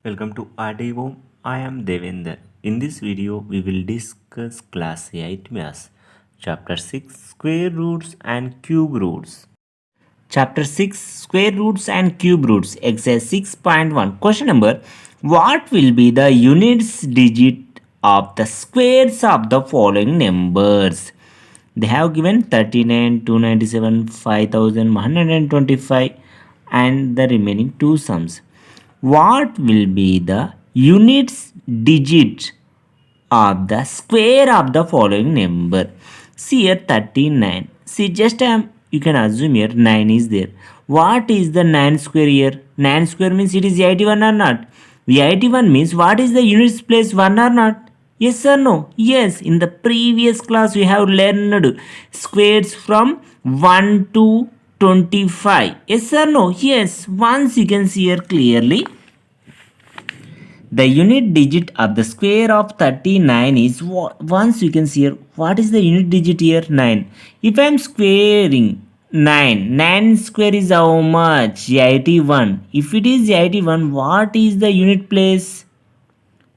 Welcome to Adevo. I am Devender. In this video, we will discuss Class 8 Maths, Chapter 6 Square Roots and Cube Roots. Chapter 6 Square Roots and Cube Roots, Exercise 6.1. Question number: what will be the units digit of the squares of the following numbers? They have given 39, 297, 5125 and the remaining two sums. What will be the units digit of the square of the following number? See here 39. See just you can assume here 9 is there. What is the 9 square here? 9 square means it is 81 or not? 81 means what is the units place 1 or not? Yes or no? Yes. In the previous class we have learned squares from 1 to 25. Yes or no? Yes. Once you can see here clearly, the unit digit of the square of 39 is once you can see here, what is the unit digit here? 9. If I am squaring 9 square is how much? 81. If it is 81, what is the unit place?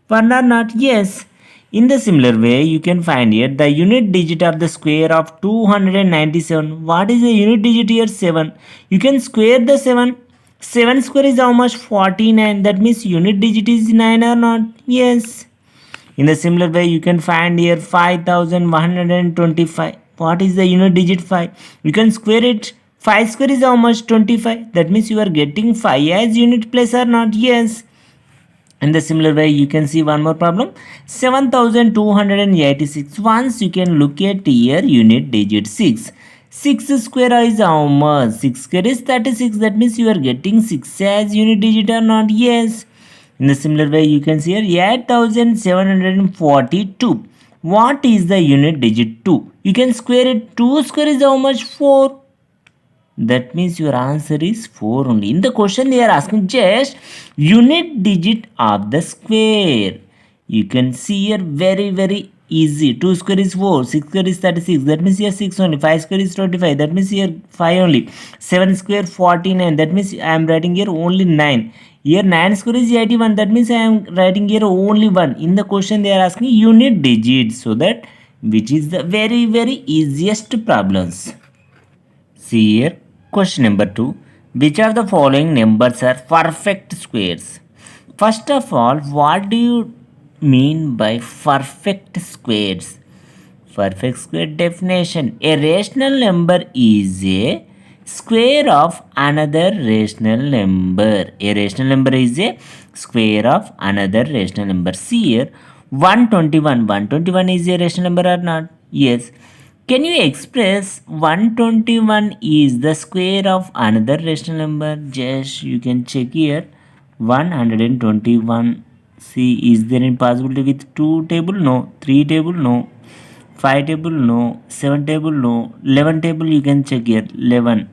1 or not? Yes. In the similar way, you can find here the unit digit of the square of 297. What is the unit digit here? 7. You can square the 7. 7 square is how much? 49. That means unit digit is 9 or not? Yes. In the similar way, you can find here 5125. What is the unit digit? 5. You can square it. 5 square is how much? 25. That means you are getting 5 as unit place or not? Yes. In the similar way, you can see one more problem. 7286. Once you can look at here unit digit 6. 6 square is how much? 6 square is 36. That means you are getting 6 as unit digit or not? Yes. In the similar way, you can see here 8742. What is the unit digit 2? You can square it. 2 square is how much? 4. That means your answer is 4 only. In the question they are asking just unit digit of the square. You can see here very easy. 2 square is 4, 6 square is 36. That means here 6 only. 5 square is 25. That means here 5 only. 7 square 49. That means I am writing here only 9. Here 9 square is 81. That means I am writing here only 1. In the question they are asking unit digit. So that which is the very easiest problems. See here, question number 2. Which of the following numbers are perfect squares? First of all, what do you mean by perfect squares? Perfect square definition. A rational number is a square of another rational number. A rational number is a square of another rational number. See here, 121. 121 is a rational number or not? Yes. Can you express 121 is the square of another rational number? Just you can check here. 121. See, is there any possibility with 2 table? No. 3 table? No. 5 table? No. 7 table? No. 11 table you can check here. 11.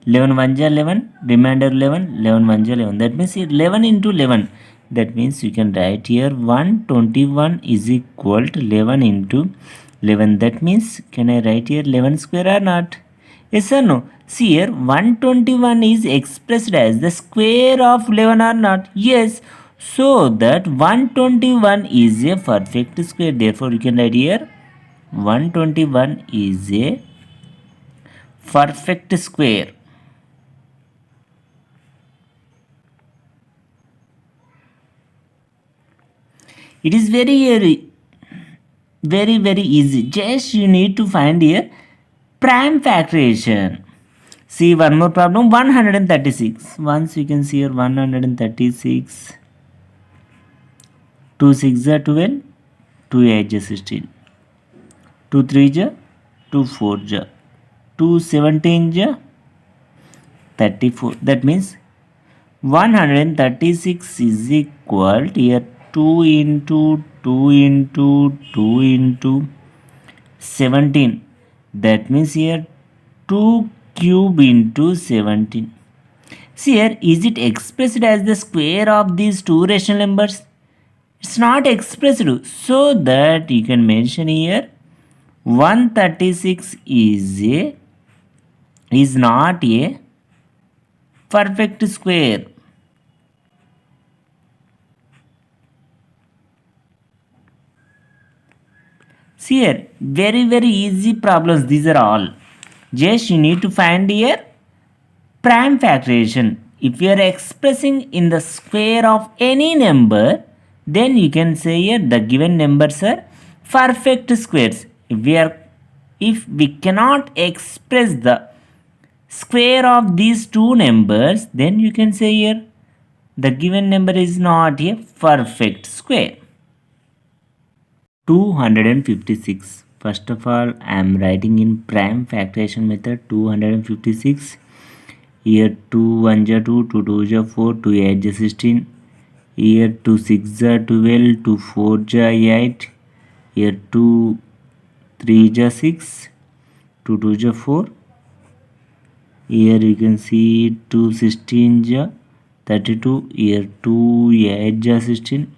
11 1 ja 11. Remainder 11. 11 1 ja 11. That means 11 into 11. That means you can write here 121 is equal to 11 into 11. That means can I write here 11 square or not? Yes or no? See here 121 is expressed as the square of 11 or not? Yes. So that 121 is a perfect square. Therefore you can write here 121 is a perfect square. It is very easy. Just you need to find here prime factorization. See one more problem. 136. Once you can see here 136. 2 6 are 12. 2 8 is 16. 2 3 ja 2 4 ja 2 17 ja 34. That means 136 is equal to here 2 into 2 into 2 into 17. That means here 2 cube into 17. See here, is it expressed as the square of these two rational numbers? It's not expressed. So that you can mention here 136 is not a perfect square. See here, very easy problems these are all. Just you need to find here prime factorization. If we are expressing in the square of any number, then you can say here the given numbers are perfect squares. If we cannot express the square of these two numbers, then you can say here the given number is not a perfect square. 256. First of all, I am writing in prime factorization method 256. Here 2 1 ja 2, 2 2 ja 4, 2 8 ja 16. Here 2 6 ja 12, 2 4 ja 8. Here 2 3 ja 6, 2 2 ja 4. Here you can see 2 16 ja 32. Here 2 8 ja 16.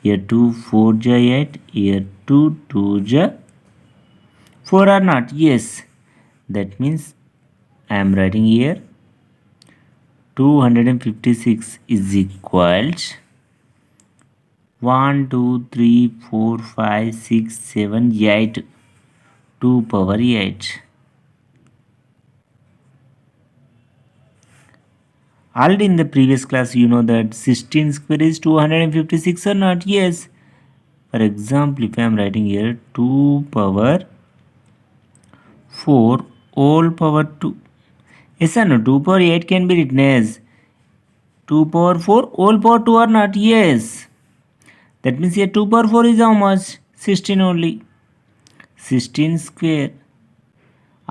Here 2 4 ja 8. Here 2 2 ja 4 or not? Yes. That means I am writing here 256 is equals 1 2 3 4 5 6 7 8, 2 power 8. Already in the previous class you know that 16 square is 256 or not? Yes. For example, if I am writing here 2 power 4 whole power 2. Yes or no? 2 power 8 can be written as 2 power 4 whole power 2 or not? Yes. That means here 2 power 4 is how much? 16 only. 16 square.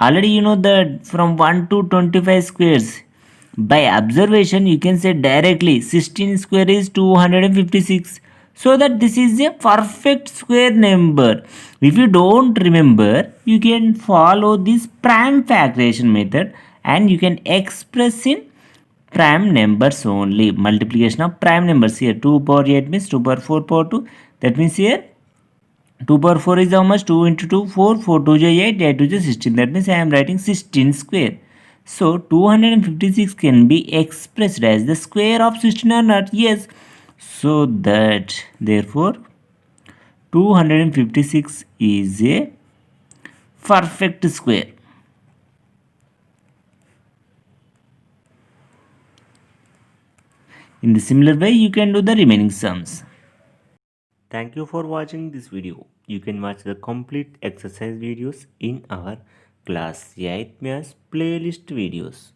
Already you know that from 1 to 25 squares. By observation you can say directly 16 square is 256. So that this is a perfect square number. If you don't remember, you can follow this prime factorization method and you can express in prime numbers only. Multiplication of prime numbers. Here 2 power 8 means 2 power 4 power 2. That means here 2 power 4 is how much? 2 into 2 4, 4 2 is 8, 8 2 is 16. That means I am writing 16 square. So 256 can be expressed as the square of 16 or not? Yes. So that therefore 256 is a perfect square. In the similar way you can do the remaining sums. Thank you for watching this video. You can watch the complete exercise videos in our class 8th Maths playlist videos.